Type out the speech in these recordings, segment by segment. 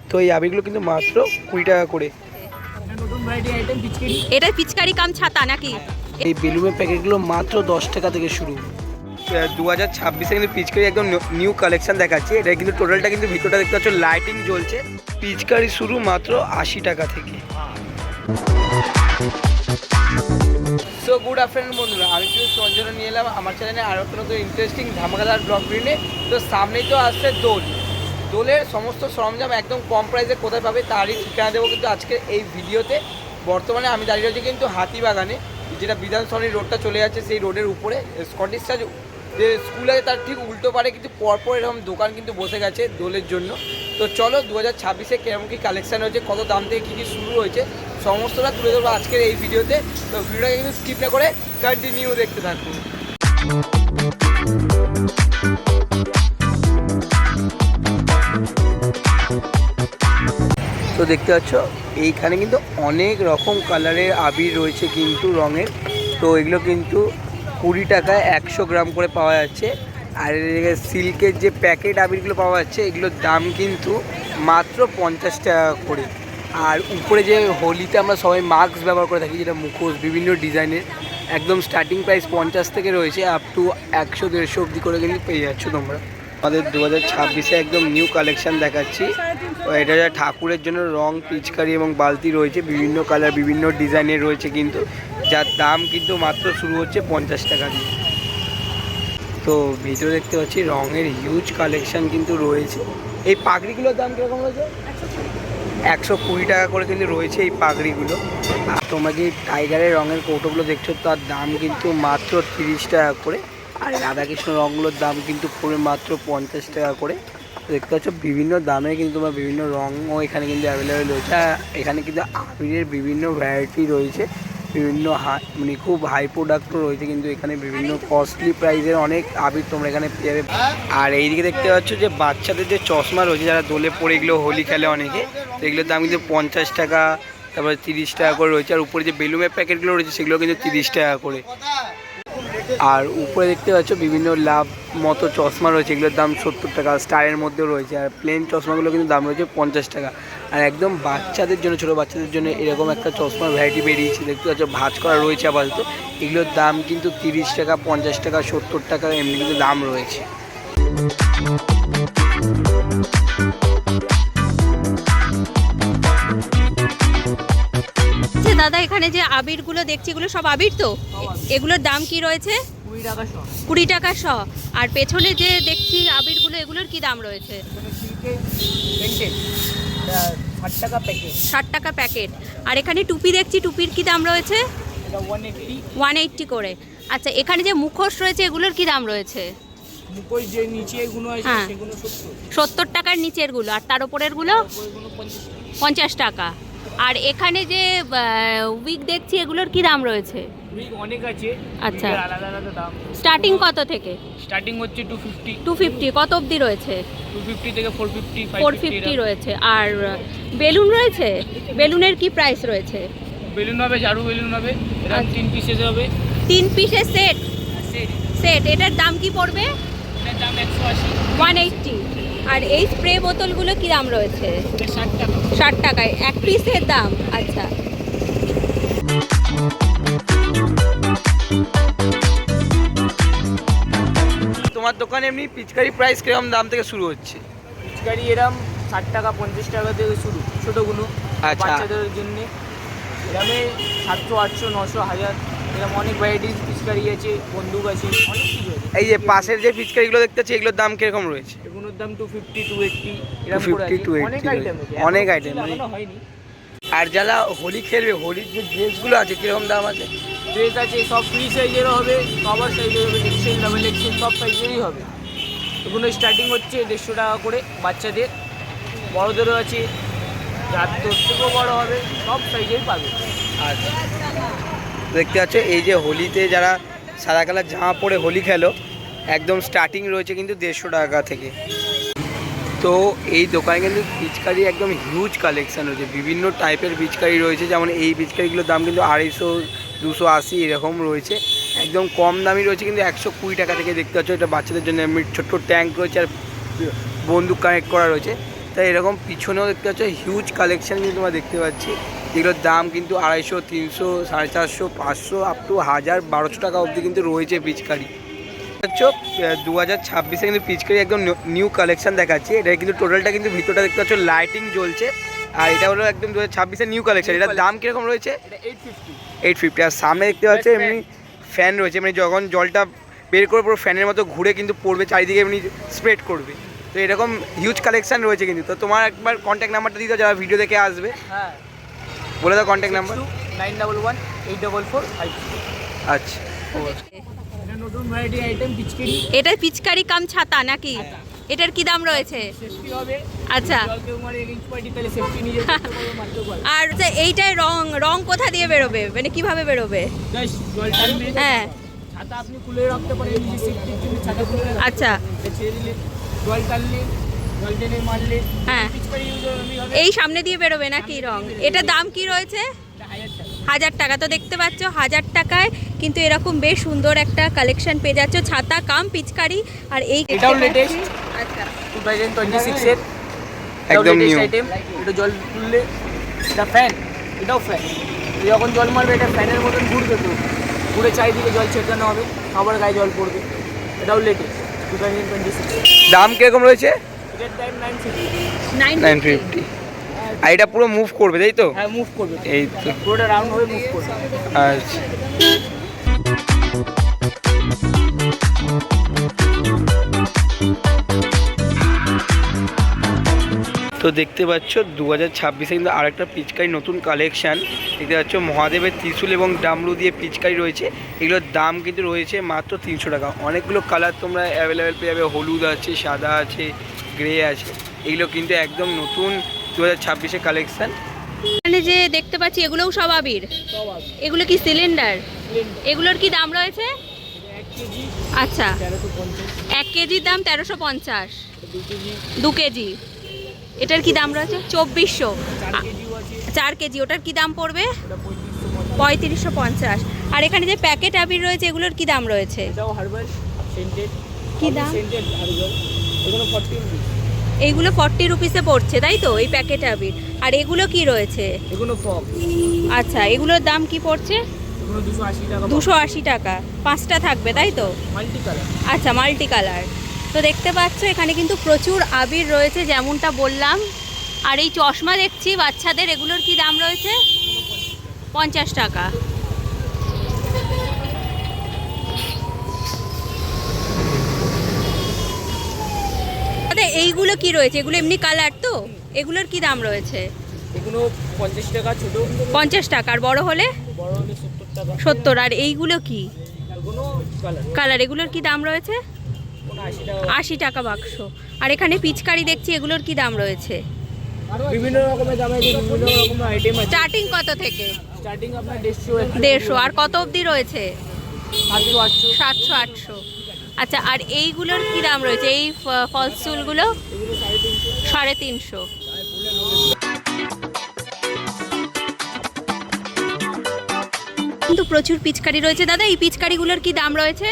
তো এই আবিরগুলো কিন্তু মাত্র 20 টাকা করে। এটা পিচকারি কাম ছাতা নাকি? এই বেলুনের প্যাকেটগুলো মাত্র 10 টাকা থেকে শুরু। 2026-এ কিন্তু পিচকারি একদম নিউ কালেকশন দেখাচ্ছি। এটা কিন্তু টোটালটা কিন্তু ভিতরটা দেখতে পাচ্ছ লাইটিং জ্বলছে। পিচকারি শুরু মাত্র 80 টাকা থেকে। সো গুড আফটারনুন বন্ধুরা, আমি কিন্তু চঞ্চল নিয়ে এলাম আমার চ্যানেলে আরও কোনো ইন্টারেস্টিং ধামাকাদার ব্লগ নিয়ে। তো সামনেই তো আসছে দোলের সমস্ত সরঞ্জাম একদম কম প্রাইসে কোথায় পাবে তারই ঠিকানা দেবো কিন্তু আজকের এই ভিডিওতে। বর্তমানে আমি দাঁড়িয়ে রয়েছি কিন্তু হাতিবাগানে, যেটা বিধানসরণী রোডটা চলে যাচ্ছে সেই রোডের উপরে। স্কটিশ চার্চ যে স্কুল আছে তার ঠিক উল্টো পারে কিন্তু পরপর এরকম দোকান কিন্তু বসে গেছে দোলের জন্য। তো চলো 2026-এ কেমন কী কালেকশান হয়েছে, কত দাম থেকে কী কী শুরু হয়েছে সমস্তটা তুলে ধরবো আজকের এই ভিডিওতে। তো ভিডিওটাকে কিন্তু স্কিপ না করে কন্টিনিউ দেখতে থাকুন। তো দেখতে পাচ্ছ এইখানে কিন্তু অনেক রকম কালারের আবির রয়েছে কিন্তু রঙের। তো এগুলো কিন্তু 20 টাকায় 100 গ্রাম করে পাওয়া যাচ্ছে। আর সিল্কের যে প্যাকেট আবিরগুলো পাওয়া যাচ্ছে এগুলোর দাম কিন্তু মাত্র 50 টাকা করে। আর উপরে যে হোলিতে আমরা সবাই মাস্ক ব্যবহার করে থাকি, যেটা মুখোশ বিভিন্ন ডিজাইনের, একদম স্টার্টিং প্রাইস 50 থেকে রয়েছে আপ টু 100-150 অবধি করে কিন্তু পেয়ে যাচ্ছ তোমরা। আমাদের 2026-এ একদম নিউ কালেকশান দেখাচ্ছি। এটা যা ঠাকুরের জন্য রং পিচকারি এবং বালতি রয়েছে, বিভিন্ন কালার বিভিন্ন ডিজাইনের রয়েছে কিন্তু, যার দাম কিন্তু মাত্র শুরু হচ্ছে 50 টাকা দিয়ে। তো ভিডিও দেখতে পাচ্ছি রঙের হিউজ কালেকশান কিন্তু রয়েছে। এই পাগড়িগুলোর দাম কীরকম রয়েছে? 120 টাকা করে কিন্তু রয়েছে এই পাগড়িগুলো। আর তোমরা যে টাইগারের রঙের কৌটোগুলো দেখছো তার দাম কিন্তু মাত্র 30 টাকা করে। আর রাধাকৃষ্ণ রঙগুলোর দাম কিন্তু পুরো মাত্র 50 টাকা করে। দেখতে পাচ্ছ বিভিন্ন দামে কিন্তু তোমার বিভিন্ন রঙও এখানে কিন্তু অ্যাভেলেবেল রয়েছে। আর এখানে কিন্তু আবিরের বিভিন্ন ভ্যারাইটি রয়েছে, বিভিন্ন মানে খুব হাই প্রোডাক্টও রয়েছে কিন্তু এখানে বিভিন্ন কস্টলি প্রাইসের অনেক আবির তোমরা এখানে পেয়ে যাবে। আর এইদিকে দেখতে পাচ্ছ যে বাচ্চাদের যে চশমা রয়েছে, যারা দোলে পরে এগুলো হোলি খেলে অনেকে, তো এগুলোর দাম কিন্তু 50 টাকা, তারপরে 30 টাকা করে রয়েছে। আর উপরে যে বেলুনের প্যাকেটগুলো রয়েছে সেগুলো কিন্তু 30 টাকা করে। আর উপরে দেখতে পাচ্ছ বিভিন্ন লাভ মতো চশমা রয়েছে, এগুলোর দাম 70 টাকা, স্টারের মধ্যেও রয়েছে। আর প্লেন চশমাগুলো কিন্তু দাম রয়েছে 50 টাকা। আর একদম বাচ্চাদের জন্য, ছোটো বাচ্চাদের জন্য এরকম একটা চশমার ভ্যারাইটি বেরিয়েছে, দেখতে পাচ্ছ ভাঁজ করা রয়েছে আপাতত। এগুলোর দাম কিন্তু 30 টাকা, 50 টাকা, 70 টাকা এমনি কিন্তু দাম রয়েছে। দাদা এখানে যে আবিরগুলো দেখছি এগুলো সব আবির তো, এগুলোর দাম কি রয়েছে? 20 টাকা শ। আর পেছনে যে দেখছি আবিরগুলো এগুলোর কি দাম রয়েছে? 60 টাকা প্যাকেট। আর এখানে টুপি দেখছি, টুপির কি দাম রয়েছে? 180 করে। আচ্ছা এখানে যে মুখোশ রয়েছে এগুলোর কি দাম রয়েছে? মুখোশ যে নিচে এগুলো আছে সেগুলো 70 টাকার নিচের গুলো, আর তার উপরের গুলো 50 টাকা। আর এখানে যে উইক দেখছি এগুলোর কি দাম রয়েছে? উইক অনেক আছে। আচ্ছা আলাদা আলাদা দাম। স্টার্টিং কত থেকে? স্টার্টিং হচ্ছে 250। 250 কত অবধি রয়েছে? 250 থেকে 450, 450 রয়েছে। আর বেলুন রয়েছে, বেলুনের কি প্রাইস রয়েছে? বেলুন হবে, ঝাড়ু বেলুন হবে, এরকম 3 পিসেস হবে। 3 পিসের সেট এটার দাম কি পড়বে? এটার দাম 180, 180। আর এই স্প্রে বোতলগুলো কি দাম রয়েছে? 60 টাকা। 60 টাকায় এক পিসের দাম। আচ্ছা তোমার দোকানে এমনি পিচকারি প্রাইস কিরকম দাম থেকে শুরু হচ্ছে? পিচকারি এরকম 60 টাকা 50 টাকা থেকে শুরু ছোটোগুলো। আচ্ছা। বাচ্চাদের জন্য এরমে 700, 800, 900, 1000 এরকম অনেক ভ্যারাইটিস পিচকারি আছে, বন্দুক আছে, অনেক কিছু আছে। এই যে পাশের যে পিচকারিগুলো দেখতে পাচ্ছি এগুলোর দাম কিরকম রয়েছে? এগুলোর দাম 250, 280 এরকম করে 250, আছে। অনেক 280 আইটেম আছে, অনেক আইটেম লাগানো হয়নি। আর যারা হোলি খেলবে, হোলির যে ড্রেসগুলো আছে কিরকম দাম আছে? ড্রেস আছে সব ফ্রি সাইজেরও হবে, কভার সাইজের হবে, এক্সেল, ডাবল এক্সেল সব সাইজেরই হবে। এগুলো স্টার্টিং হচ্ছে 150 টাকা করে বাচ্চাদের, বড়োদেরও আছে, যার তোর থেকেও বড়ো হবে, সব সাইজেই পাবে। আচ্ছা দেখতে পাচ্ছ এই যে হোলিতে যারা সাদা কালার জামা পরে হোলি খেলো, একদম স্টার্টিং রয়েছে কিন্তু 150 টাকা থেকে। তো এই দোকানে কিন্তু পিচকারি একদম হিউজ কালেকশান রয়েছে, বিভিন্ন টাইপের পিচকারি রয়েছে। যেমন এই পিচকারিগুলোর দাম কিন্তু 250, 280 এরকম রয়েছে। একদম কম দামি রয়েছে কিন্তু 120 টাকা থেকে। দেখতে পাচ্ছ এটা বাচ্চাদের জন্য এমনি ছোট্ট ট্যাঙ্ক রয়েছে আর বন্দুক কানেক্ট করা রয়েছে, তাই এরকম পিছনেও দেখতে পাচ্ছ হিউজ কালেকশন কিন্তু তোমরা দেখতে পাচ্ছি, যেগুলোর দাম কিন্তু 250, 300, 450, 500 আপ টু 1000, 1200 টাকা অবধি কিন্তু রয়েছে পিচকারি। 2026-এ কিন্তু পিচকারি একদম নিউ কালেকশন দেখাচ্ছি। এটা কিন্তু টোটালটা কিন্তু ভিতরটা দেখতে পাচ্ছ লাইটিং জ্বলছে, আর এটা হলো একদম 2026-এর নিউ কালেকশন। এটার দাম কীরকম রয়েছে? 850। আর সামনে দেখতে পাচ্ছ এমনি ফ্যান রয়েছে, মানে যখন জলটা বের করে পুরো ফ্যানের মতো ঘুরে কিন্তু পড়বে, চারিদিকে এমনি স্প্রেড করবে। তো এরকম হিউজ কালেকশন রয়েছে কিন্তু। তো তোমার একবার কন্ট্যাক্ট নাম্বারটা দিতে, যারা ভিডিও দেখে আসবে। হ্যাঁ, বলে দাও কন্ট্যাক্ট নাম্বার। 91118445। আচ্ছা, এটা নতুন ভ্যারাইটি আইটেম পিচকারি। এটা পিচকারি কাম ছাতা নাকি? এটার কি দাম রয়েছে? সেফটি হবে। আচ্ছা, জলকে মারে ইঞ্চ পার্টি, তাহলে সেফটি নিজে করতে পারবে, মারতে পারবে। আর যে এইটার রং কোথা দিয়ে বেরোবে, মানে কিভাবে বেরোবে? জাস্ট জল টানবে। হ্যাঁ, ছাতা আপনি খুলে রাখতে পারেন, নিজে সেফটির জন্য ছাতা খুলে রাখতে পারেন। আচ্ছা, এটা ছেড়ে দিলে জল টানলে, জল টেনে মারলে হ্যাঁ, পিচকারি ইউজ হবে। এই সামনে দিয়ে বেরোবে নাকি রং? এটার দাম কি রয়েছে? 1000 টাকা। তো দেখতে পাচ্ছ 1000 টাকায় কিন্তু এরকম বেশ সুন্দর একটা কালেকশন পেয়ে যাচ্ছ, ছাতা কাম পিচকারি। আর এই এটাও লেটেস্ট। আচ্ছা, 2026 এর একদম নিউ আইটেম। এটা জল তুললে, এটা ফ্যান, এটাও ফ্যান। যখন জল মারবে এটা ফ্যানের মতন ঘুরবে, তো ঘুরে চারিদিকে জল ছেটানো হবে, আবার গায়ে জল পড়বে। এটাও লেটেস্ট 2026। দাম কিরকম রয়েছে? এটার দাম 950। 950। আর এটা পুরো মুভ করবে, তাই তো? হ্যাঁ, মুভ করবে। এই তো, পুরোটা রাউন্ড হয়ে মুভ করবে। আচ্ছা। তো দেখতে পাচ্ছ 2026-এ কিন্তু আরেকটা পিচকারি নতুন কালেকশান দেখতে পাচ্ছ। মহাদেবের ত্রিশূল এবং ডামরু দিয়ে পিচকারি রয়েছে। এগুলোর দাম কিন্তু রয়েছে মাত্র 300 টাকা। অনেকগুলো কালার তোমরা অ্যাভেলেবেল পেয়ে যাবে, হলুদ আছে, সাদা আছে, গ্রে আছে। এগুলো কিন্তু একদম নতুন 2026-এর কালেকশান। এখানে যে দেখতে পাচ্ছি এগুলোও সব আবির। এগুলো কি সিলিন্ডার? এগুলোর কি দাম রয়েছে? 1 কেজি আচ্ছা, 1350। 1 কেজির দাম 1350। 2 কেজি, 2 কেজি এটার কি দাম রয়েছে? 2400। 4 কেজিও আছে। 4 কেজি ওটার কি দাম পড়বে? ওটা 3550। 3550। আর এখানে যে প্যাকেট আবির রয়েছে এগুলোর কি দাম রয়েছে? এটাও হার্বাল সেন্টেড। কি দাম? Scented herbal. এগুলো 40 রুপিস। এইগুলো 40 রুপিসে পড়ছে, তাই তো, এই প্যাকেট আবির? আর এগুলো কি রয়েছে? এগুলো ফগ। আচ্ছা, এগুলোর দাম কি পড়ছে? এগুলো 280 টাকা। 280 টাকা। 5টা থাকবে, তাই তো? Multi colour. আচ্ছা, মাল্টি কালার। তো দেখতে পাচ্ছ এখানে কিন্তু প্রচুর আবির রয়েছে, যেমনটা বললাম। আর এই চশমা দেখছি বাচ্চাদের, এগুলোর কি দাম রয়েছে? 50 টাকা। এইগুলো কি রয়েছে? এগুলো এমনি কালার তো? এগুলোর কি দাম রয়েছে? এগুলো 50 টাকা ছোট। 50 টাকা। আর বড় হলে? বড় হলে 70 টাকা। 70। আর এইগুলো কি এগুলো কালার। কালার? এগুলোর কি দাম রয়েছে? 80 টাকা। 80 টাকা বাক্স। আর এখানে পিচকারি দেখছি, এগুলোর কি দাম রয়েছে? বিভিন্ন রকমের দামে বিভিন্ন রকমের আইটেম আছে। স্টার্টিং কত থেকে? স্টার্টিং আপনার 150। 150। আর কত অবধি রয়েছে? 700 800। 700 800। আচ্ছা, আর এইগুলোর কি দাম রয়েছে? এই ফলস চুলগুলো? এগুলো 350। 350। কিন্তু প্রচুর পিচকারি রয়েছে দাদা। এই পিচকারিগুলোর কি দাম রয়েছে?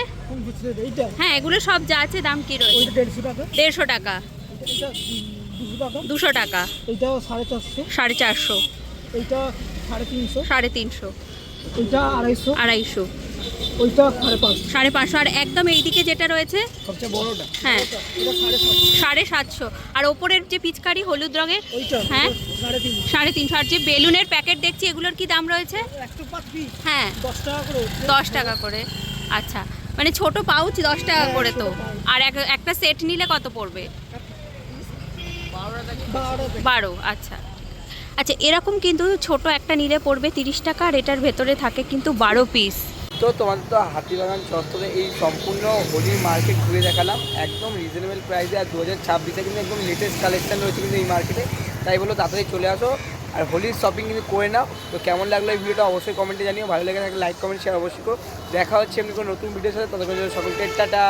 এইটা হ্যাঁ, এগুলো সব যা আছে দাম কি রয়েছে? 150 টাকা। 150 টাকা। এটা 200 টাকা। 200 টাকা। এইটাও 450। 450। এইটা 350। 350। এইটা 250। 250। ওইটা 550। 550। আর একদম এইদিকে যেটা রয়েছে? সবচেয়ে বড়টা। হ্যাঁ, এটা 750। 750। আর ওপরের যে পিচকারি হলুদ রঙের? ওইটা হ্যাঁ, 350। 350। আর যে বেলুনের প্যাকেট দেখছি এগুলোর কি দাম রয়েছে? 105 পিস। হ্যাঁ, 10 টাকা করে। 10 টাকা করে। আচ্ছা, মানে ছোট পাউচ 10 টাকা করে তো। আর একটা সেট নিলে কত পড়বে? 12। আচ্ছা আচ্ছা, এরকম কিন্তু ছোট একটা নিলে পড়বে 30 টাকা। আর এটার ভেতরে থাকে কিন্তু 12 পিস। তো তোমাদের তো হাতিবাগান চত্বরে এই সম্পূর্ণ হোলির মার্কেট ঘুরে দেখালাম একদম রিজনেবল প্রাইসে। আর 2026-এ কিন্তু একদম লেটেস্ট কালেকশন রয়েছে কিন্তু এই মার্কেটে। তাই বলো তাড়াতাড়ি চলে আসো আর হোলির শপিং কিন্তু করে নাও। তো কেমন লাগলো এই ভিডিওটা অবশ্যই কমেন্টে জানিও। ভালো লেগে থাকলে লাইক কমেন্ট শেয়ার অবশ্যই করো। দেখা হচ্ছে এমনি কোনো নতুন ভিডিওর সাথে। ততক্ষণ সকলকে টাটা।